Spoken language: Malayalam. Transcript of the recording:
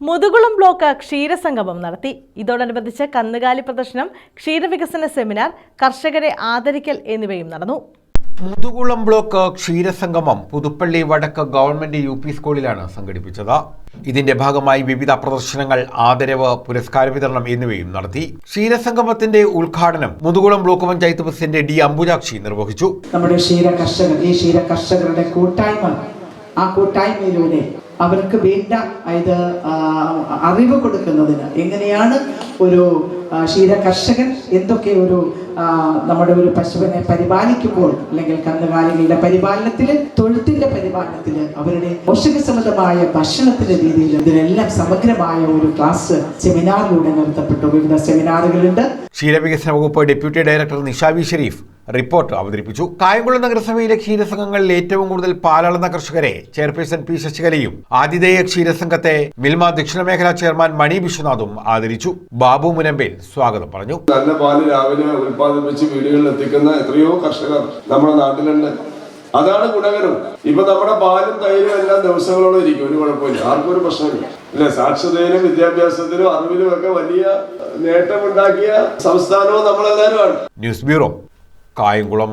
മുതുകുളം ബ്ലോക്ക് ക്ഷീരസംഗമം നടത്തി. ഇതോടനുബന്ധിച്ച് കന്നുകാലി പ്രദർശനം, ക്ഷീരവികസന സെമിനാർ, കർഷകരെ ആദരിക്കൽ എന്നിവയും നടന്നു. മുതുകുളം ബ്ലോക്ക് ക്ഷീരസംഗമം പുതുപ്പള്ളി വടക്ക് ഗവൺമെന്റ് UP സ്കൂളിലാണ് സംഘടിപ്പിച്ചത്. ഇതിന്റെ ഭാഗമായി വിവിധ പ്രദർശനങ്ങൾ, ആദരവ്, പുരസ്കാര വിതരണം എന്നിവയും നടത്തി. ക്ഷീരസംഗമത്തിന്റെ ഉദ്ഘാടനം Muthukulam block panchayat president D. Ambujakshi നിർവഹിച്ചു. നമ്മുടെ ക്ഷീര കർഷകരുടെ കൂട്ടായ്മ, ആ കൂട്ടായ്മയിലൂടെ അവർക്ക് വേണ്ട അറിവ് കൊടുക്കുന്നതിന് എങ്ങനെയാണ് ഒരു ക്ഷീര കർഷകൻ എന്തൊക്കെ ഒരു നമ്മുടെ ഒരു പശുവിനെ പരിപാലിക്കുമ്പോൾ അല്ലെങ്കിൽ കന്നുകാലികളുടെ പരിപാലനത്തിൽ, തൊഴുത്തിന്റെ പരിപാലനത്തിൽ, അവരുടെ പോഷകസമൃദ്ധമായ ഭക്ഷണത്തിന്റെ രീതിയിൽ ഇതിനെല്ലാം സമഗ്രമായ ഒരു ക്ലാസ് സെമിനാറിലൂടെ നടത്തപ്പെട്ടു. വിവിധ സെമിനാറുകളുണ്ട്. ക്ഷീരവികസന വകുപ്പ് ഡെപ്യൂട്ടി ഡയറക്ടർ നിഷാബി ഷെരീഫ് റിപ്പോർട്ട് അവതരിപ്പിച്ചു. കായംകുളം നഗരസഭയിലെ ക്ഷീരസംഘങ്ങളിൽ ഏറ്റവും കൂടുതൽ പാലളന്ന കർഷകരെ ചെയർപേഴ്സൺ P. ശശികലയും ആതിഥേയ ക്ഷീരസംഘത്തെ മിൽമ ദക്ഷിണ മേഖലാ ചെയർമാൻ മണി വിശ്വനാഥും ആദരിച്ചു. ബാബു മുനമ്പേൽ സ്വാഗതം പറഞ്ഞു. നല്ല പാല് രാവിലെ ഉൽപ്പാദിപ്പിച്ച് വീടുകളിൽ എത്തിക്കുന്ന എത്രയോ കർഷകർ നമ്മുടെ നാട്ടിലുണ്ട്. അതാണ് ഗുണകരം. ഇപ്പൊ നമ്മുടെ പാലും തൈരും എല്ലാം ദിവസങ്ങളോളം ഇരിക്കും, ഒരു കുഴപ്പമില്ല, ആർക്കും ഒരു പ്രശ്നമില്ല. അല്ലെ, സാക്ഷരതയിലും വിദ്യാഭ്യാസത്തിലും അറിവിലും ഒക്കെ വലിയ നേട്ടമുണ്ടാക്കിയ സംസ്ഥാനവും നമ്മളെല്ലാവരും ആണ്. News bureau, Kayamkulam.